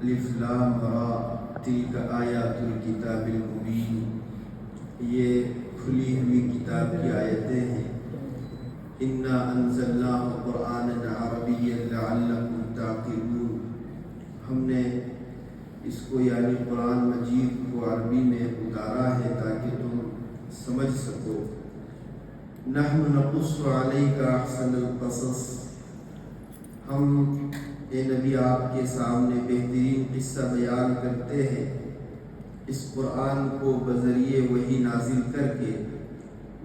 الف لام را تلک آیات الکتاب المبین، یہ کھلی ہوئی کتاب کی آیتیں ہیں۔ انا انزلناہ قرآنا عربیا لعلکم تعقلون، ہم نے اس کو یعنی قرآن مجید کو عربی میں اتارا ہے تاکہ تم سمجھ سکو۔ نحن نقص علیک احسن القصص، ہم اے نبی آپ کے سامنے بہترین قصہ بیان کرتے ہیں اس قرآن کو بذریعے وحی نازل کر کے۔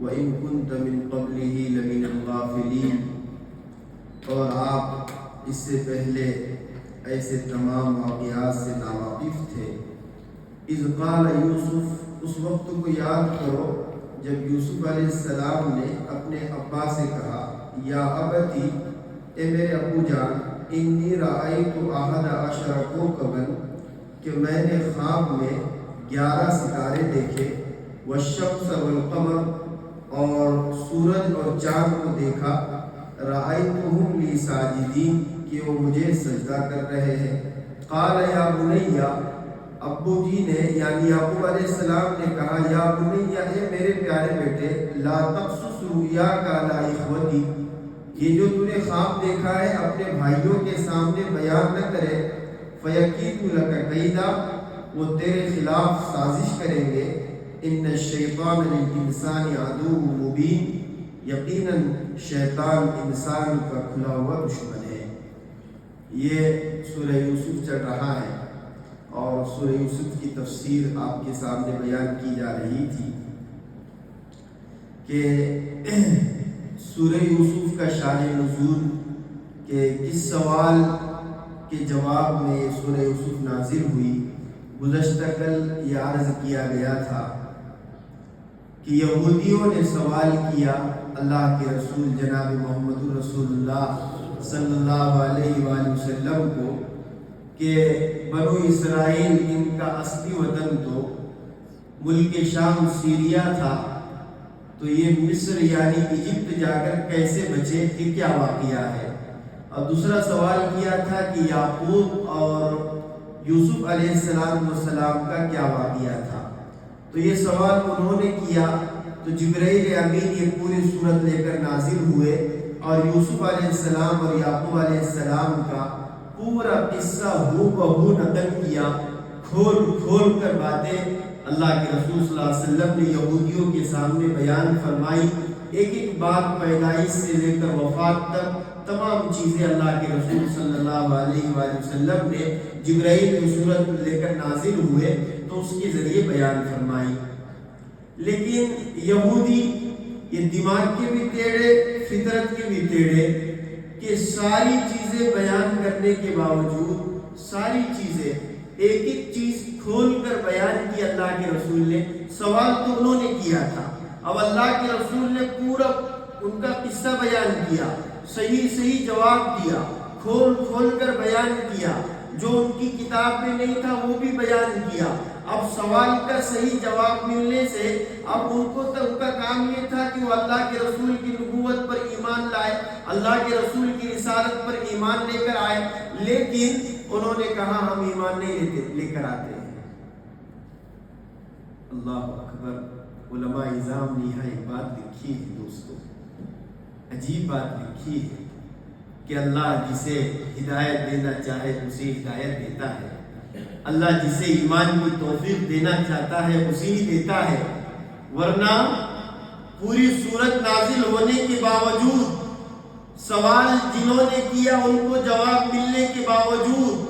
وَإِن كُنْتَ مِن قَبْلِهِ لَمِنَ الْغَافِلِينَ، اور آپ اس سے پہلے ایسے تمام واقعات سے ناواقف تھے۔ اذ قال یوسف، اس وقت کو یاد کرو جب یوسف علیہ السلام نے اپنے ابا سے کہا، یا ابتی، اے میرے ابو جان، انی رأیت احد عشر کوکبا، کہ میں نے خواب میں 11 ستارے دیکھے، والشمس والقمر، اور سورج اور چاند کو دیکھا، رأیتہم لی ساجدین، کہ وہ مجھے سجدہ کر رہے ہیں۔ قال یا بنی، ابو جی نے یعنی یعقوب علیہ السلام نے کہا، یا بنی، اے میرے پیارے بیٹے، لا تقصص رؤیاک علی اخوتی، یہ جو تو نے خواب دیکھا ہے اپنے بھائیوں کے سامنے بیان نہ کرے، فیکیدوا لک کیدا، وہ تیرے خلاف سازش کریں گے، ان الشیطان للانسان عدو مبین، یقیناً شیطان انسان کا کھلا ہوا دشمن ہے۔ یہ سورہ یوسف چل رہا ہے اور سورہ یوسف کی تفسیر آپ کے سامنے بیان کی جا رہی تھی کہ سورہ یوسف کا شان نزول کہ کس سوال کے جواب میں یہ سورہ یوسف نازل ہوئی۔ گزشتہ کل یہ عرض کیا گیا تھا کہ یہودیوں نے سوال کیا اللہ کے رسول جناب محمد رسول اللہ صلی اللہ علیہ وآلہ وسلم کو کہ بنو اسرائیل ان کا اصلی وطن تو ملک شام سیریا تھا، تو یہ مصر یعنی ایجپٹ جا کر کیسے بچے، کہ کیا واقعہ ہے۔ اور دوسرا سوال کیا تھا کہ یعقوب اور یوسف علیہ السلام کا کیا واقعہ تھا۔ تو یہ سوال انہوں نے کیا تو جبرائیل امین یہ پوری صورت لے کر نازل ہوئے اور یوسف علیہ السلام اور یعقوب علیہ السلام کا پورا قصہ ہو بہو نقل کیا، کھول کھول کر باتیں اللہ کے رسول صلی اللہ علیہ وسلم نے یہودیوں کے سامنے بیان فرمائی۔ ایک ایک بات پیدائش سے لے کر وفات تک تمام چیزیں اللہ کے رسول صلی اللہ علیہ وآلہ وسلم نے جبرائیل کی صورت لے کر نازل ہوئے تو اس کے ذریعے بیان فرمائی۔ لیکن یہودی یہ دماغ کے بھی ٹیڑھے، فطرت کے بھی ٹیڑھے، کہ ساری چیزیں بیان کرنے کے باوجود ساری چیزیں ایک ایک چیز کھول کر بیان کی اللہ کے رسول نے۔ سوال تو انہوں نے کیا تھا، اب اللہ کے رسول نے پورا ان کا قصہ بیان کیا، صحیح صحیح جواب دیا، کھول کھول کر بیان کیا، جو ان کی کتاب میں نہیں تھا وہ بھی بیان کیا۔ اب سوال کا صحیح جواب ملنے سے اب ان کو تو ان کا کام یہ تھا کہ وہ اللہ کے رسول کی نبوت پر ایمان لائے، اللہ کے رسول کی رسالت پر ایمان لے کر آئے، لیکن انہوں نے کہا ہم ایمان نہیں لے کر آتے ہیں۔ اللہ اکبر۔ علماء اعظام نے یہاں ایک بات لکھی ہے دوستو، عجیب بات لکھی ہے کہ اللہ جسے ہدایت دینا چاہے اسے ہدایت دیتا ہے، اللہ جسے ایمان کی توفیق دینا چاہتا ہے اسی دیتا ہے، ورنہ پوری سورت نازل ہونے کے باوجود، سوال جنہوں نے کیا ان کو جواب ملنے کے باوجود،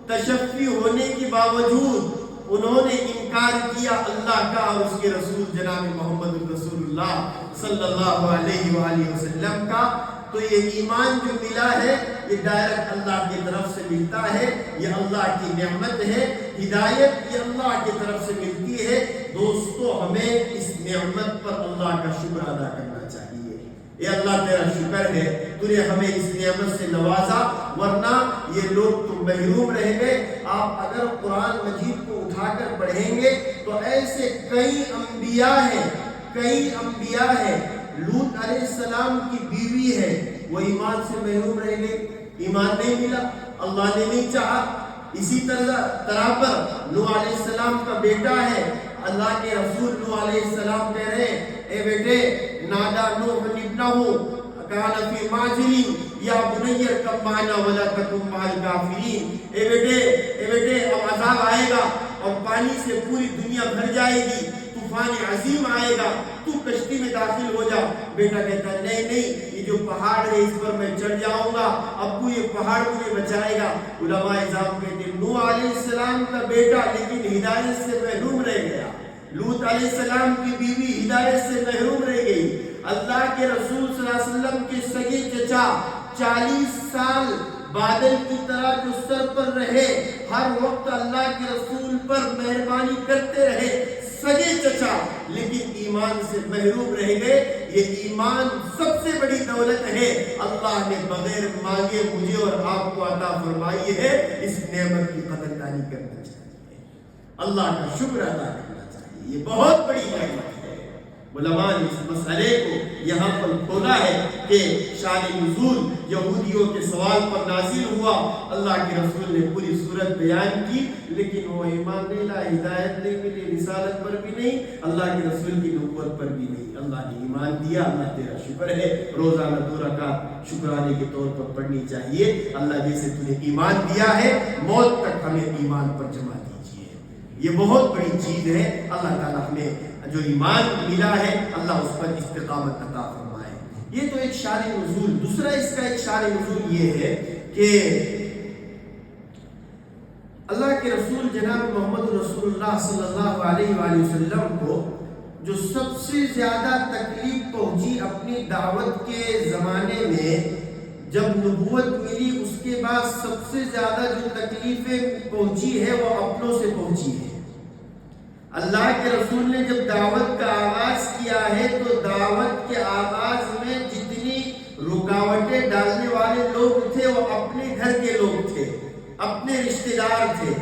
تشفی ہونے کے باوجود انہوں نے انکار کیا اللہ کا اور اس کے رسول جناب محمد رسول اللہ صلی اللہ علیہ وآلہ وسلم کا۔ تو یہ ایمان جو ملا ہے یہ ڈائریکٹ اللہ کی طرف سے ملتا ہے، یہ اللہ کی نعمت ہے، ہدایت یہ اللہ کی طرف سے ملتی ہے۔ دوستو ہمیں اس نعمت پر اللہ کا شکر ادا کرنا چاہیے۔ اے اللہ تیرا شکر ہے تو نے ہمیں اس نعمت سے نوازا، ورنہ یہ لوگ تو محروم رہ گئے۔ آپ اگر قرآن مجید کو اٹھا کر پڑھیں گے تو ایسے کئی انبیاء ہیں، لوط علیہ السلام کی بیوی ہے، وہ ایمان سے محروم رہ گئے، ایمان نہیں ملا، اللہ نے نہیں چاہا۔ اسی طرح پر نوح علیہ السلام کا بیٹا ہے، اللہ کے رسول نوح علیہ السلام کہہ رہے ہیں اے بیٹے نادا نوح ابنہ کان فی معزل یا بنی ارکب معنا ولا تکن مع الکافرین، اے بیٹے اب عذاب آئے گا اور پانی سے پوری دنیا بھر جائے گی، طوفان عظیم آئے گا، تو کشتی میں داخل ہو جا۔ بیٹا کہتا ہے نہیں یہ جو پہاڑ ہے اس پر میں چڑھ جاؤں گا، ابو یہ پہاڑ مجھے بچائے گا۔ علماء اعظام کہتے ہیں نوح علیہ السلام کا بیٹا لیکن ہدایت سے محروم رہ گیا، لوط علیہ السلام کی بیوی ہدایت سے محروم رہ گئی، اللہ کے رسول صلی اللہ علیہ وسلم کے سگے چچا 40 سال بادل کی طرح جو سر پر رہے، ہر وقت اللہ کے رسول پر مہربانی کرتے رہے، سگے چچا، لیکن ایمان سے محروم رہ گئے۔ یہ ایمان سب سے بڑی دولت ہے، اللہ نے بغیر مانگے مجھے اور آپ کو عطا فرمائی ہے، اس نعمت کی قدردانی کرنا چاہیے، اللہ کا شکر ادا کرنا چاہیے، یہ بہت بڑی نعمت ہے۔ علماء نے اس مسئلے کو یہاں پر کھولا ہے کہ شان نزول یہودیوں کے سوال پر نازل ہوا، اللہ کے رسول نے پوری صورت بیان کی، لیکن وہ ایمان نہیں لائے، ہدایت نہیں ملی، رسالت پر بھی نہیں، اللہ کے رسول کی نبوت پر بھی نہیں۔ اللہ نے ایمان دیا، اللہ تیرا شکر ہے، روزانہ 2 رکعت شکرانے کے طور پر پڑھنی چاہیے۔ اللہ جیسے تُونے ایمان دیا ہے موت تک ہمیں ایمان پر جمع دیجیے، یہ بہت بڑی چیز ہے۔ اللہ تعالیٰ ہمیں جو ایمان ملا ہے اللہ اس پر استقامت عطا فرمائے۔ یہ تو ایک شان نزول۔ دوسرا اس کا ایک شان نزول یہ ہے کہ اللہ کے رسول جناب محمد رسول اللہ صلی اللہ علیہ وآلہ وسلم کو جو سب سے زیادہ تکلیف پہنچی اپنی دعوت کے زمانے میں، جب نبوت ملی اس کے بعد سب سے زیادہ جو تکلیفیں پہنچی ہے وہ اپنوں سے پہنچی ہے۔ اللہ کے رسول نے جب دعوت کا آغاز کیا ہے تو دعوت کے آغاز میں جتنی رکاوٹیں ڈالنے والے لوگ تھے وہ اپنے گھر کے لوگ تھے، اپنے رشتہ دار تھے،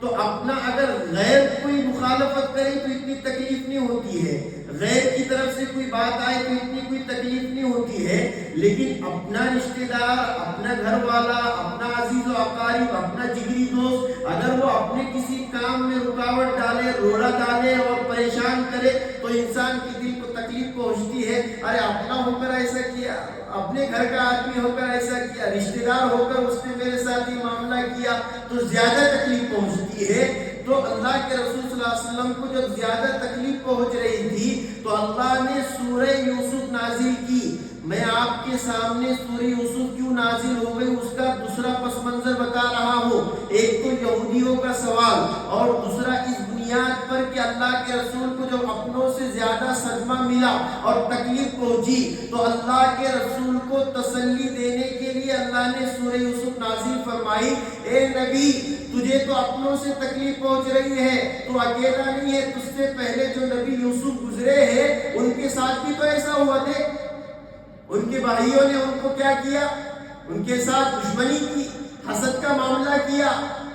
تو اپنا اگر غیر کوئی مخالفت کرے تو اتنی تکلیف نہیں ہوتی ہے، غیر کی طرف سے کوئی بات آئے تو اتنی کوئی تکلیف نہیں ہوتی ہے، لیکن اپنا رشتہ دار، اپنا گھر والا، اپنا عزیز و اقارب، اپنا جگری دوست اگر وہ اپنے کسی کام میں رکاوٹ ڈالے، روڑا ڈالے اور پریشان کرے تو انسان کے دل کو تکلیف پہنچتی ہے۔ ارے اپنا ہو کر ایسا کیا، اپنے گھر کا آدمی ہو کر ایسا کیا، رشتہ دار ہو کر اس نے میرے ساتھ یہ معاملہ کیا تو زیادہ تکلیف پہنچتی ہے۔ تو اللہ کے رسول صلی اللہ علیہ وسلم کو جب زیادہ تکلیف پہنچ رہی تھی تو اللہ نے سورہ یوسف نازل کی۔ میں آپ کے سامنے سورہ یوسف کیوں نازل ہو گئی اس کا دوسرا پس منظر بتا رہا ہوں۔ ایک تو یہودیوں کا سوال اور دوسرا اس بنیاد پر کہ اللہ کے رسول کو جب اپنوں سے زیادہ صدمہ ملا اور تکلیف پہنچی تو اللہ کے رسول کو تسلی دینے کے لیے اللہ نے سورہ یوسف نازل فرمائی۔ اے نبی تجھے تو اپنوں سے تکلیف پہنچ رہی ہے، تو اکیلا نہیں ہے، تجھ سے پہلے جو نبی یوسف گزرے ہیں ان کے ساتھ بھی تو ایسا ہوا تھے، ان کے بھائیوں نے ان کو کیا کیا، ان کے ساتھ دشمنی کی، حسد کا معاملہ کیا،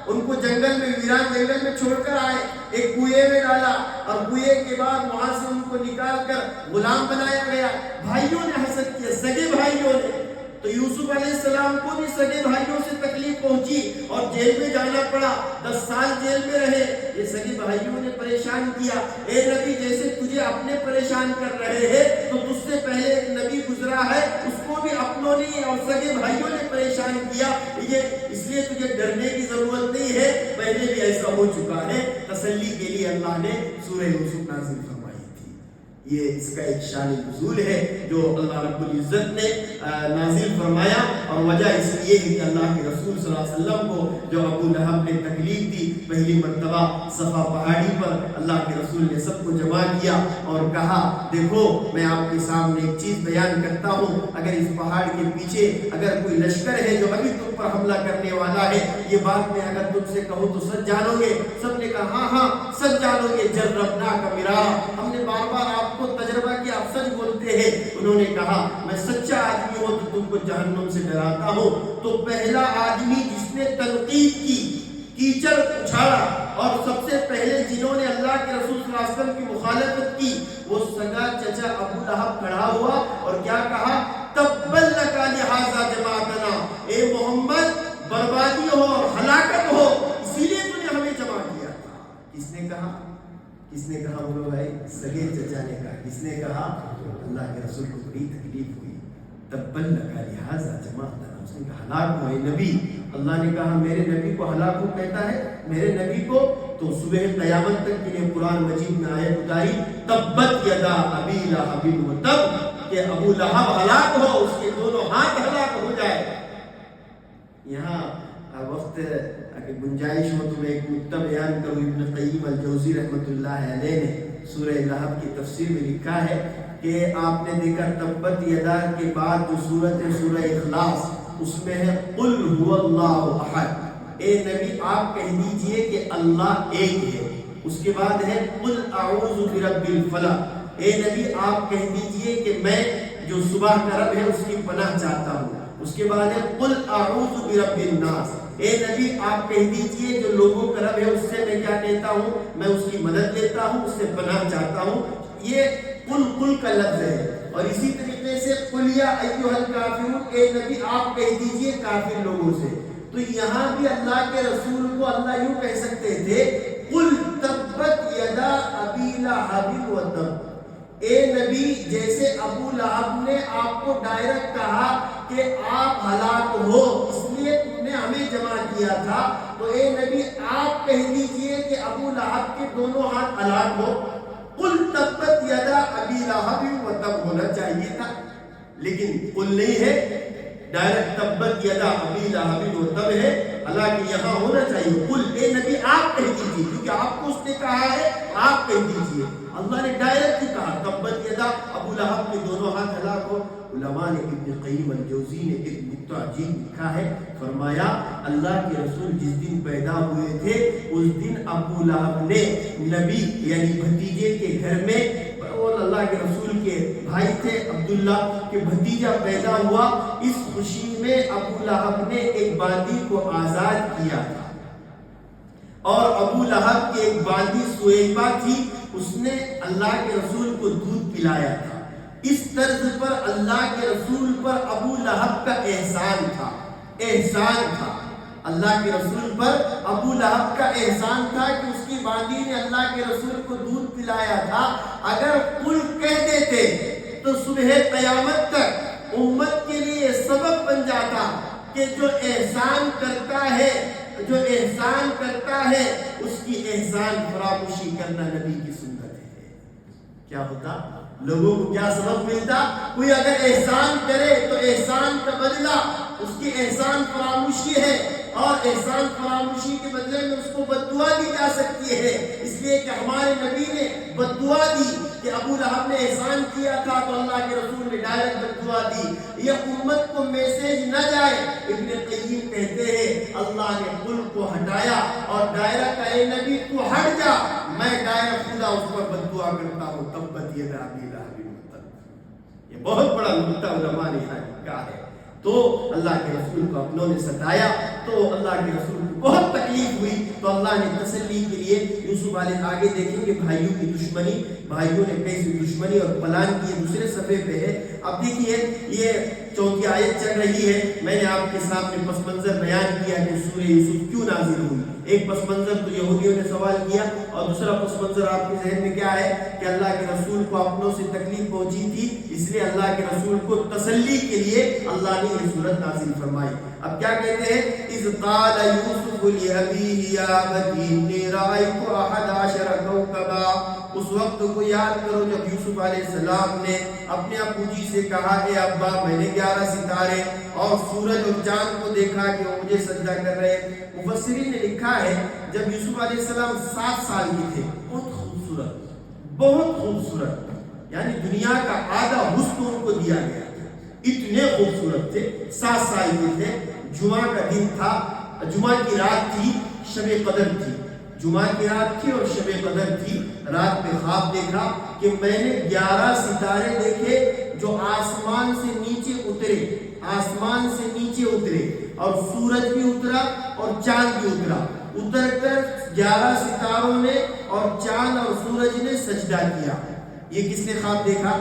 ان کو جنگل میں، ویران جنگل میں چھوڑ کر آئے، ایک کنویں میں ڈالا اور کنویں کے بعد وہاں سے ان کو نکال کر غلام بنایا گیا۔ بھائیوں نے حسد کیا، سگے بھائیوں نے، تو یوسف علیہ السلام کو بھی سگے بھائیوں سے تکلیف پہنچی اور جیل میں جانا پڑا، 10 سال جیل میں رہے، یہ سگے بھائیوں نے پریشان کیا۔ اے نبی جیسے تجھے اپنے پریشان کر رہے ہیں تو تجھ سے پہلے ایک نبی گزرا ہے اس کو بھی اپنوں نے اور سگے بھائیوں نے پریشان کیا، یہ اس لیے تجھے ڈرنے کی ضرورت نہیں ہے، پہلے بھی ایسا ہو چکا ہے۔ تسلی کے لیے اللہ نے سورہ یوسف نازل فرمائی تھی۔ یہ اس کا ایک شان نزول ہے جو اللہ رب العزت نے نازل فرمایا، اور وجہ اس لیے ہے کہ اللہ کے رسول صلی اللہ علیہ وسلم کو جب ابو لہب نے تکلیف دی، پہلی مرتبہ صفا پہاڑی پر اللہ کے رسول نے سب کو جمع کیا اور کہا دیکھو میں آپ کے سامنے ایک چیز بیان کرتا ہوں، اگر اس پہاڑ کے پیچھے اگر کوئی لشکر ہے جو ابھی تم پر حملہ کرنے والا ہے، یہ بات میں اگر تم سے کہوں تو سچ جانو گے؟ سب نے کہا ہاں ہاں سچ جانو گے، جربنا کا مرارا، ہم نے بار بار آپ کو تجربہ کیا، آپ سچ بولتے ہیں۔ انہوں نے کہا میں سچا آدمی ہوں تو تم کو جہنم سے ڈراتا ہوں۔ تو پہلا آدمی جس نے تنقید کی، کیچڑ اچھاڑا، اور سب سے پہلے جنہوں نے اللہ کے رسول صلی اللہ علیہ وسلم کی مخالفت کی وہ سگا چچا ابو لہب کھڑا ہوا اور کیا کہا، تبّل لک لہذا جماعتنا، اے محمد بربادی ہو اور ہلاکت ہو کس نے کہا بولو بھائی؟ سگے چچا نے کہا. کس نے کہا؟ اللہ کے رسول کو بڑی تکلیف ہوئی. تبن لگا لہٰذا جمع کرنا. اس نے کہا ہلاک ہو اے نبی. اللہ نے کہا میرے نبی کو ہلاک ہو کہتا ہے میرے نبی کو. تو صبح قیامت تک کے لیے قرآن مجید میں آیت اتاری تبت یدا ابی لہب وتب کہ ابو لہب ہلاک ہو، اس کے دونوں ہاتھ ہلاک ہو جائے. یہاں وقت گنجائش ہو تو میں ایک نکتہ بیان کروں. ابن قیم الجوزی رحمۃ اللہ علیہ نے سورہ لہب کی تفسیر میں لکھا ہے کہ آپ نے دیکھا تبت یدا کے بعد جو سورت ہے سورہ اخلاص، اس میں ہے قل هو اللہ احد. اے نبی آپ کہہ دیجئے کہ اللہ ایک ہے. اس کے بعد ہے قل اعوذ برب الفلق. اے نبی آپ کہہ دیجئے کہ میں جو صبح کا رب ہے اس کی پناہ چاہتا ہوں. اس کے بعد ہے قل اعوذ برب الناس. اے نبی آپ کہہ دیجئے جو لوگوں کا رب ہے اس سے میں کیا کہتا ہوں؟ میں اس کی مدد لیتا ہوں، اس سے پناہ چاہتا ہوں. یہ قل کا لفظ ہے. اور اسی طریقے سے قل یا ایھا الکافرون. اے نبی آپ کہہ دیجئے کافر لوگوں سے. تو یہاں بھی اللہ کے رسول کو اللہ یوں کہہ سکتے تھے قل تبت یدا ابی لہب وتب. اے نبی جیسے ابو لہب نے آپ کو ڈائریکٹ کہا کہ آپ ہلاک ہو اس لیے تم نے ہمیں جمع کیا تھا، تو اے نبی آپ کہہ دیجئے کہ ابو لہب کے دونوں ہاتھ ہلاک ہو. قل تبت یدا ابی لہب وتب ہونا چاہیے تھا، لیکن قل نہیں ہے، ڈائریکٹ تبت یدا ابی لہب وتب ہے. حالانکہ یہاں ہونا چاہیے قل. اے نبی آپ کہہ دیجیے کیونکہ آپ کو اس نے کہا ہے آپ کہہ دیجیے. اللہ نے ڈائریکٹ ہی کہا تبت یدا ابو لہب کے دونوں ہاتھ ہلاک ہو. علماء نے ابن قیم الجوزی نے ایک نکتہ عجیب لکھا ہے. فرمایا اللہ کے رسول جس دن پیدا ہوئے تھے اس دن ابو لہب نے نبی یعنی بھتیجے کے گھر میں، اور اللہ کے رسول کے بھائی تھے عبداللہ کے بھتیجا پیدا ہوا، اس خوشی میں ابو لہب نے ایک باندی کو آزاد کیا تھا. اور ابو لہب کی ایک باندی سویبہ تھی، اس نے اللہ کے رسول کو دودھ پلایا تھا. اس طرز پر اللہ کے رسول پر ابو لہب کا احسان تھا. اللہ کے رسول پر ابو لہب کا احسان تھا کہ اس کی باندی نے اللہ کے رسول کو دودھ پلایا تھا. اگر قل کہہ دیتے تو صبح قیامت تک امت کے لیے سبب بن جاتا کہ جو احسان کرتا ہے اس کی احسان فراموشی کرنا نبی کی سنت ہے. کیا ہوتا؟ لوگوں کو کیا سبب ملتا؟ کوئی اگر احسان کرے تو احسان کا بدلہ اس کی احسان فراموشی ہے، اور احسان فراموشی کے بدلے میں اس کو بد دعا دی جا سکتی ہے. اس لیے کہ ہمارے نبی نے بد دعا دی کہ ابو لہب نے احسان کیا تھا تو اللہ کے رسول نے ڈائریکٹ بد دعا دی. یہ امت کو میسج نہ جائے. ابن قیم کہتے ہیں اللہ نے قل کو ہٹایا اور ڈائریکٹ اے نبی تو ہٹ جا، میں ڈائریکٹ خدا اس پر بد دعا کرتا ہوں تبت یدا ابی لہب وتب. یہ بہت بڑا نکتہ علماء نے یہاں لکھا ہے. تو اللہ کے رسول کو اپنوں نے ستایا تو اللہ کے رسول کو بہت تکلیف ہوئی. تو اللہ نے تسلی کے لیے یوسف علیہ آگے دیکھیں گے بھائیوں کی دشمنی، بھائیوں نے کیسی دشمنی اور پلان کی. دوسرے صفحے پہ ہے. اب دیکھیے یہ چوتھی آیت چل رہی ہے. میں نے آپ کے سامنے پس منظر بیان کیا کہ سورہ یوسف کیوں نازل ہوئی. ایک پس منظر تو یہودیوں نے سوال کیا، اور دوسرا پس منظر آپ کے ذہن میں کیا ہے کہ اللہ کے رسول کو اپنوں سے تکلیف پہنچی تھی، اس لیے اللہ کے رسول کو تسلی کے لیے اللہ نے یہ سورت نازل فرمائی. اب کیا کہتے ہیں؟ اذ قال یوسف لأبیہ یا ابتی انی رأیت احد عشر کوکبا. اس وقت کو یاد کرو جب یوسف علیہ السلام نے اپنے ابو جی سے کہا اے ابا میں نے 11 ستارے اور سورج اور چاند کو دیکھا کہ وہ مجھے سجدہ کر رہے. مفسرین نے لکھا ہے جب یوسف علیہ السلام 7 سال کے تھے، بہت خوبصورت یعنی دنیا کا آدھا حسن ان کو دیا گیا، اتنے خوبصورت تھے. 7 سال کے تھے. جمعہ کا دن تھا، جمعہ کی رات تھی، شب قدر تھی. جمعہ کی رات تھی اور شب قدر تھی. رات میں خواب دیکھا کہ میں نے 11 ستارے دیکھے جو آسمان سے نیچے اترے اور سورج بھی اترا اور چاند بھی اتر کر 11 ستاروں نے اور چاند اور سورج نے سجدہ کیا. یہ کس نے خواب دیکھا؟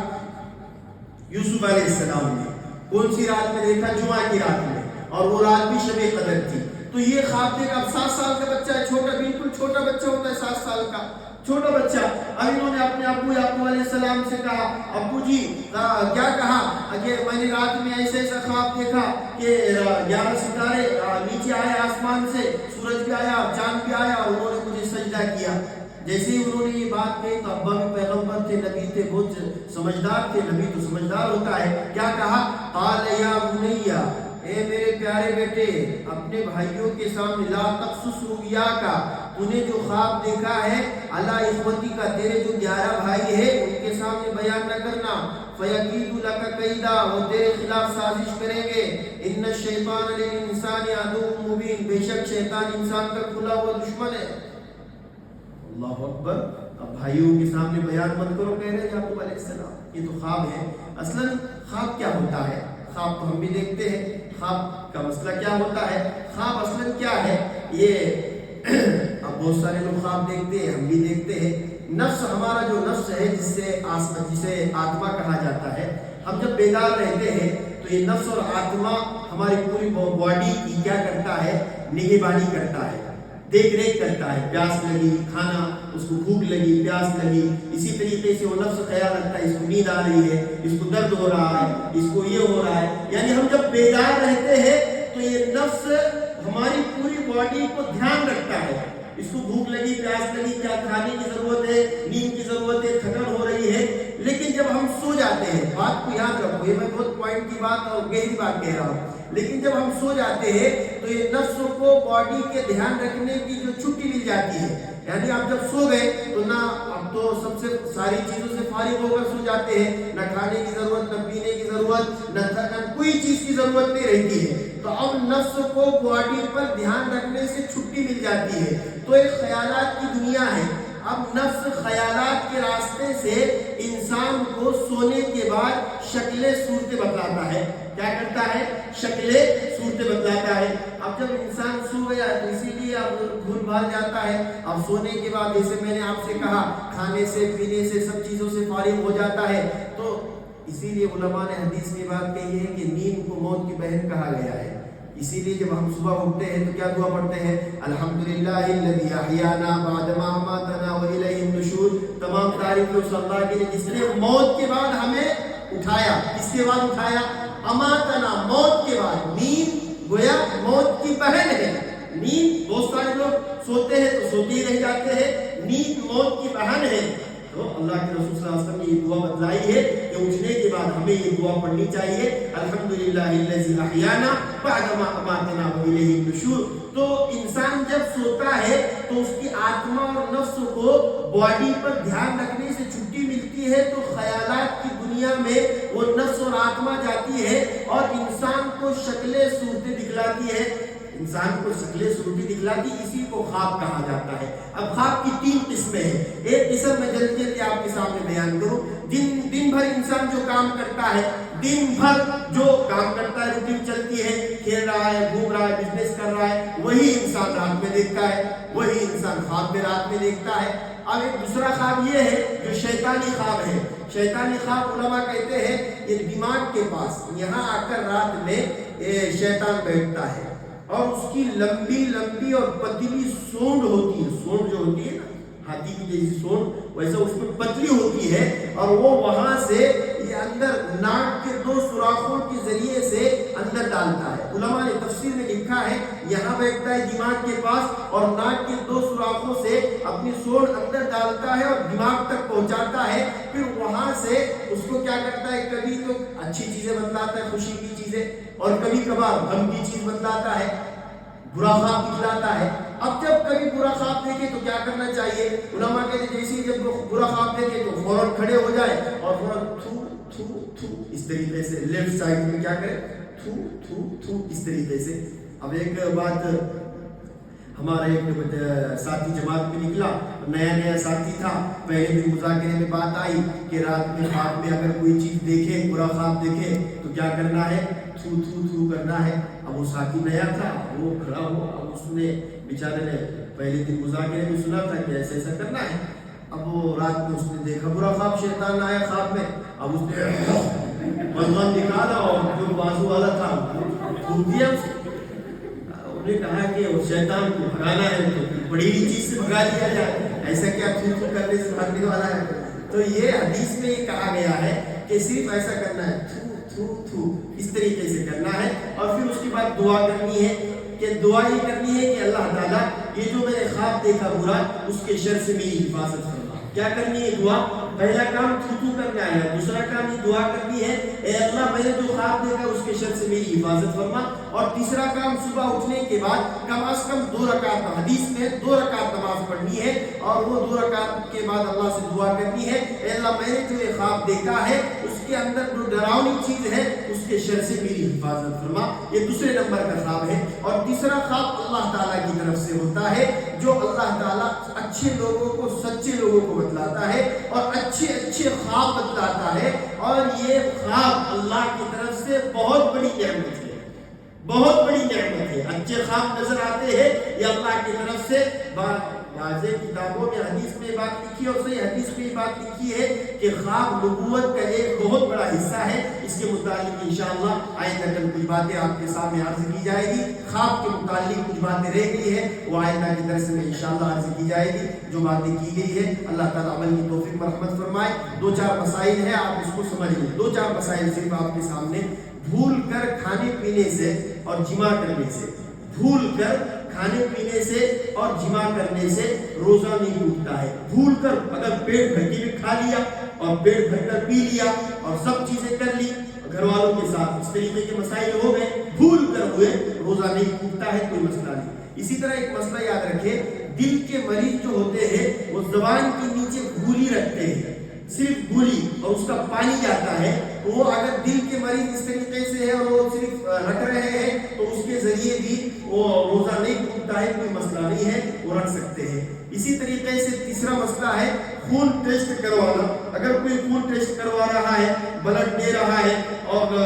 یوسف علیہ السلام نے. کون سی رات میں دیکھا؟ جمعہ کی رات میں، اور وہ رات بھی شب قدر تھی. تو یہ خواب دیکھا. اب 7 سال کا بچہ ہے، چھوٹا، بالکل چھوٹا بچہ ہوتا ہے 7 سال کا چھوٹا بچہ. اب انہوں نے اپنے ابو یعقوب علیہ السلام سے کہا ابو جی کیا کہا کہ میں نے رات میں ایسے ایسا خواب دیکھا کہ 11 ستارے نیچے آئے آسمان سے, سورج بھی آیا چاند بھی آیا, اور انہوں نے مجھے سجدہ کیا. جیسے ہی انہوں نے یہ بات کہی تو ابا بھی پیغمبر تھے, نبی تھے, بہت سمجھدار تھے. نبی تو سمجھدار ہوتا ہے. کیا کہا؟ قال یا بنیا, اے میرے پیارے بیٹے, اپنے بھائیوں کے سامنے لا تقصص رؤیاکا, تو نے جو خواب دیکھا ہے علی اخوتی کا, تیرے جو 11 بھائی ہیں ان کے سامنے بیان نہ کرنا. فیکید لک کیدا, وہ تیرے خلاف سازش کریں گے. ان الشیطان للانسان عدو مبین, بے شک شیطان انسان کا کھلا ہوا دشمن ہے. اللہ اکبر. اب بھائیوں کے سامنے بیان مت کرو کہہ رہے یعقوب علیہ السلام, یہ تو خواب ہے. اصلا خواب کیا ہوتا ہے؟ خواب تو ہم بھی دیکھتے ہیں. خواب کا مسئلہ کیا ہوتا ہے؟ خواب اصلا کیا ہے؟ یہ اب بہت سارے لوگ خواب دیکھتے ہیں, ہم بھی دیکھتے ہیں. نفس, ہمارا جو نفس ہے جسے آتما کہا جاتا ہے, ہم جب بیدار رہتے ہیں تو یہ نفس اور آتما ہماری پوری باڈی کی کیا کرتا ہے؟ نگہبانی کرتا ہے, دیکھ ریکھ کرتا ہے. پیاس لگی, کھانا, اس کو بھوک لگی, پیاس لگی, اسی طریقے سے وہ نفس خیال رکھتا ہے اس کو نیند آ رہی ہے, اس کو درد ہو رہا ہے, اس کو یہ ہو رہا ہے. یعنی ہم جب بیدار رہتے ہیں تو یہ نفس ہماری پوری باڈی کو دھیان رکھتا ہے. اس کو بھوک لگی, پیاس لگی, کیا کھانے کی ضرورت ہے, نیند کی ضرورت ہے, تھکن ہو رہی ہے. لیکن جب ہم سو جاتے ہیں, بات کو یاد رکھو, یہ میں بہت پوائنٹ کی بات اور گہری بات کہہ رہا ہوں, لیکن جب ہم سو جاتے ہیں تو یہ نفس کو باڈی کے دھیان رکھنے کی جو چھٹی مل جاتی ہے. یعنی آپ جب سو گئے تو نہ, اب تو سب سے ساری چیزوں سے فارغ ہو کر سو جاتے ہیں, نہ کھانے کی ضرورت, نہ پینے کی ضرورت, نہ کوئی چیز کی ضرورت نہیں رہتی ہے. تو اب نفس کو باڈی پر دھیان رکھنے سے چھٹی مل جاتی ہے. تو ایک خیالات کی دنیا ہے. اب نفس خیالات کے راستے سے انسان کو سونے کے بعد شکلیں صورتیں بتلاتا ہے. کیا کرتا ہے؟ شکلیں صورتیں بتلاتا ہے. اب جب انسان سو گیا تو اسی لیے اب بھول بھال جاتا ہے. اب سونے کے بعد جیسے میں نے آپ سے کہا, کھانے سے, پینے سے, سب چیزوں سے فارغ ہو جاتا ہے. تو اسی لیے علماء نے حدیث میں بات کہی ہے کہ نیند کو موت کی بہن کہا گیا ہے. اسی لیے جب ہم صبح اٹھتے ہیں تو کیا دعا پڑھتے ہیں؟ الحمدللہ الذی احیانا بعد ما اماتنا والیہ النشور. تمام تعریف اس اللہ کی جس نے موت کے بعد ہمیں اٹھایا. کس کے بعد اٹھایا؟ اماتنا, موت کے بعد. نیند گویا موت کی بہن ہے. نیند, بہت سارے لوگ سوتے ہیں تو سوتے ہی رہ جاتے ہیں, نیند موت کی بہن ہے. تو اللہ کے رسول صلی اللہ علیہ وسلم نے یہ دعا بتلائی ہے کہ اٹھنے کے بعد ہمیں یہ دعا پڑھنی چاہیے, الحمدللہ الذی احیانا بعد ما اماتنا والیہ النشور. تو انسان جب سوتا ہے تو اس کی آتما اور نفس کو باڈی پر دھیان رکھنے سے چھٹی ملتی ہے. تو خیالات کی دنیا میں وہ نفس اور آتما جاتی ہے اور انسان کو شکلیں صورتیں دکھلاتی ہے. انسان کو شکلیں صورتیں دکھلاتی, اسی کو خواب کہا جاتا ہے. اب خواب کی 3 قسمیں ہیں. ایک قسم میں جلدی جلدی آپ کے سامنے بیان کروں. دن بھر انسان جو کام کرتا ہے, دن بھر جو کام کرتا ہے, روٹین چلتی ہے, کھیل رہا ہے, گھوم رہا ہے, بزنس کر رہا ہے, وہی انسان رات میں دیکھتا ہے, وہی انسان خواب میں رات میں دیکھتا ہے. اب ایک دوسرا خواب یہ ہے جو شیطانی خواب ہے. شیطانی خواب علماء کہتے ہیں یہ دماغ کے پاس یہاں آ کر رات میں شیطان بیٹھتا ہے اور اس کی لمبی لمبی اور پتلی سونڈ ہوتی ہے. سونڈ جو ہوتی ہے نا, ہاتھی کی جیسی سونڈ, ویسا اس میں پتلی ہوتی ہے, اور وہ وہاں سے یہ اندر ناک کے 2 سوراخوں کے ذریعے سے اندر ڈالتا ہے. علماء نے تفسیر میں لکھا ہے یہاں بیٹھتا ہے دماغ کے پاس اور ناک کے 2 سوراخوں سے اپنی سونڈ اندر ڈالتا ہے اور دماغ تک پہنچاتا ہے. پھر وہاں سے اس کو کیا کرتا ہے, کبھی تو اچھی چیزیں بتلاتا ہے, خوشی کی چیزیں, اور کبھی کبھار غم کی چیز بتلاتا ہے, برا خواب دکھلاتا ہے. اب جب کبھی برا خواب دیکھے تو کیا کرنا چاہیے؟ علماء کہتے ہیں جیسے جب برا خواب دیکھے تو فوراً کھڑے ہو جائے اور فوراً تھو تھو تھو اس طریقے سے لیفٹ سائڈ میں کیا کرے, تھو تھو تھو اس طریقے سے. اب ایک بات, ہمارا ایک ساتھی جماعت میں نکلا, نیا ساتھی تھا. پہلے دن مذاکرے میں بات آئی کہ رات میں خواب میں اگر کوئی چیز دیکھے, برا خواب دیکھے تو کیا کرنا ہے, تھو تھو تھو کرنا ہے. اب وہ ساتھی نیا تھا, وہ کھڑا ہوا, اب اس نے بیچارے نے پہلے دن مذاکرے میں سنا تھا کہ ایسا ایسا کرنا ہے. اب وہ رات میں اس نے دیکھا برا خواب, شیطان آیا خواب میں. اب اس نے مضمون نکالا اور جو بازو والا تھا تھوک دیا. اس نے کہا کہ وہ شیطان کو بھگانا ہے تو بڑی ہوئی چیز سے بھگا دیا جائے، ایسا کیا تھو تھو کرنے سے بھاگنے والا ہے؟ تو یہ حدیث میں یہ کہا گیا ہے کہ صرف ایسا کرنا ہے، تھو تھو تھو، اس طریقے سے کرنا ہے، اور پھر اس کے بعد دعا کرنی ہے کہ دعا یہ کرنی ہے کہ اللہ تعالیٰ یہ جو میں نے خواب دیکھا برا، اس کے شر سے میری حفاظت فرما۔ کیا کرنی ہے؟ دعا۔ پہلا کام تھو کرنا ہے، دوسرا کام یہ دعا کرنی ہے اے اللہ میں نے جو خواب دیکھا اس کے شر سے میری حفاظت فرما، اور تیسرا کام صبح اٹھنے کے بعد کم از کم 2 رکعت، حدیث میں 2 رکعت نماز پڑھنی ہے، اور وہ 2 رکعت کے بعد اللہ سے دعا کرنی ہے اے اللہ میں نے جو یہ خواب دیکھا ہے اس کے اندر جو ڈراؤنی چیز ہے اس کے شر سے میری حفاظت فرما۔ یہ دوسرے نمبر کا خواب ہے۔ اور تیسرا خواب اللہ تعالیٰ کی طرف سے ہوتا ہے، جو اللہ تعالیٰ اچھے لوگوں کو، سچے لوگوں کو بتلاتا ہے اور اچھے اچھے خواب بتلاتا ہے، اور یہ خواب اللہ کی طرف سے بہت بڑی نعمت ہے، بہت بڑی نعمت ہے۔ اچھے خواب نظر آتے ہیں، یہ اللہ کی طرف سے واضح کتابوں میں حدیث میں بات لکھی ہے، اور صحیح حدیث میں یہ بات لکھی ہے کہ خواب نبوت کا ایک بہت بڑا حصہ ہے۔ اس کے متعلق انشاءاللہ آئندہ کل کچھ باتیں آپ کے سامنے عرض کی جائے گی۔ خواب کے متعلق کچھ باتیں رہ گئی ہیں، وہ آئندہ کی درس میں انشاءاللہ عرض کی جائے گی۔ جو باتیں کی گئی ہے اللہ تعالیٰ عمل کی توفیق مرحمت فرمائے۔ 2-4 مسائل ہیں، آپ اس کو سمجھ لیں۔ 2-4 مسائل صرف آپ کے سامنے۔ بھول کر کھانے پینے سے اور جمع کرنے سے، بھول کر کھانے پینے سے اور جمع کرنے سے روزہ نہیں ٹوٹتا ہے۔ بھول کر اگر پیٹ بھر کے بھی کھا لیا اور پیٹ بھر کر پی لیا اور سب چیزیں کر لی گھر والوں کے ساتھ، اس طریقے کے مسائل ہو گئے، بھول کر ہوئے، روزہ نہیں ٹوٹتا ہے، کوئی مسئلہ نہیں۔ اسی طرح ایک مسئلہ یاد رکھیں، دل کے مریض جو ہوتے ہیں وہ زبان کے نیچے گولی رکھتے ہیں، صرف گولی، اور اس کا پانی جاتا ہے۔ وہ اگر دل کے مریض اس طریقے سے ہے اور وہ صرف رکھ رہے ہیں تو اس کے ذریعے بھی وہ روزہ نہیں ٹوٹتا ہے، کوئی مسئلہ نہیں ہے، وہ رکھ سکتے ہیں۔ اسی طریقے سے تیسرا مسئلہ ہے خون ٹیسٹ کروانا۔ اگر کوئی خون ٹیسٹ کروا رہا ہے، بلڈ دے رہا ہے اور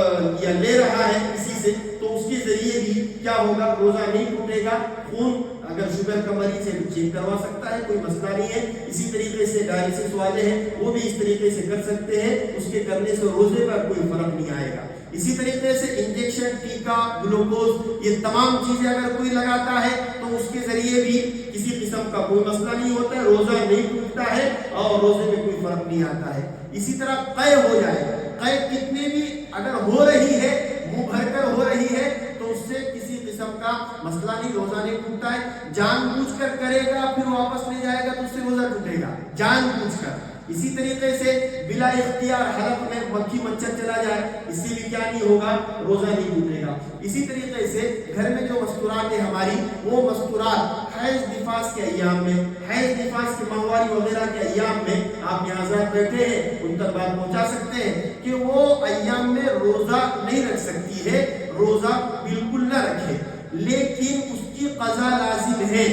یا لے رہا ہے کسی سے، تو اس کے ذریعے بھی کیا ہوگا؟ روزہ نہیں ٹوٹے گا۔ خون اگر شوگر کا مریض ہے تو چیک کروا سکتا ہے، کوئی مسئلہ نہیں ہے۔ اسی طریقے سے ڈائلسس والے ہیں وہ بھی اس طریقے سے کر سکتے ہیں، اس کے کرنے سے روزے پر کوئی فرق نہیں آئے گا۔ اسی طریقے سے انجیکشن، ٹیکا، گلوکوز، یہ تمام چیزیں اگر کوئی لگاتا ہے تو اس کے ذریعے بھی کسی قسم کا کوئی مسئلہ نہیں ہوتا ہے، روزہ نہیں ٹوٹتا ہے اور روزے میں کوئی فرق نہیں آتا ہے۔ اسی طرح قے ہو جائے، قے کتنے بھی اگر ہو رہی ہے، منہ بھر کر ہو رہی ہے تو اس سے کسی قسم کا مسئلہ نہیں، روزہ نہیں ٹوٹتا ہے۔ جان بوجھ کر کرے گا پھر واپس لے جائے گا تو اس سے روزہ ٹوٹے گا، جان بوجھ کر۔ اسی طریقے سے بلا اختیار حلق میں مکھی مچھر چلا جائے، اس سے بھی کیا نہیں ہوگا؟ روزہ نہیں ٹوٹے گا۔ اسی طریقے سے گھر میں جو مستورات ہیں ہماری، وہ مستورات حیض نفاس کے ایام میں، حیض نفاس کے ماہواری وغیرہ کے ایام میں، آپ یہاں حضرات بیٹھے ہیں ان تک بات پہنچا سکتے ہیں کہ وہ ایام میں روزہ نہیں رکھ سکتی ہے، روزہ بالکل نہ رکھے، لیکن اس کی قضا لازم ہے۔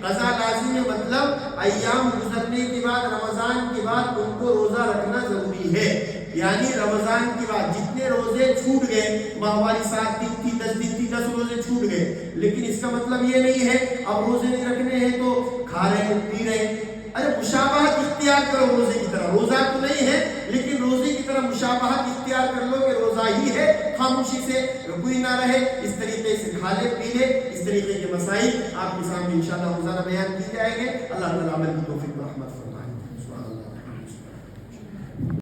قضا لازم ہے مطلب ایام گزرنے کے بعد، رمضان کے بعد ان کو روزہ رکھنا ضروری ہے۔ یعنی رمضان کے بعد جتنے روزے چھوٹ گئے، ماہواری 7 دن تھی، 10 دن تھی، 10 روزے چھوٹ گئے، لیکن اس کا مطلب یہ نہیں ہے اب روزے نہیں رکھنے ہیں تو کھا رہے ہیں، پی رہے ہیں۔ ارے مشابہت اختیار کرو روزے کی طرح، روزہ تو نہیں ہے لیکن روزے کی طرح مشابہت اختیار کر لو کہ روزہ ہی ہے، خاموشی سے کوئی نہ رہے، اس طریقے سے کھا لے پی لے۔ اس طریقے کے مسائل آپ کے سامنے انشاءاللہ روزانہ بیان کی جائیں گے۔ اللہ تعالیٰ عمل کی توفیق و رحمت فرمائے۔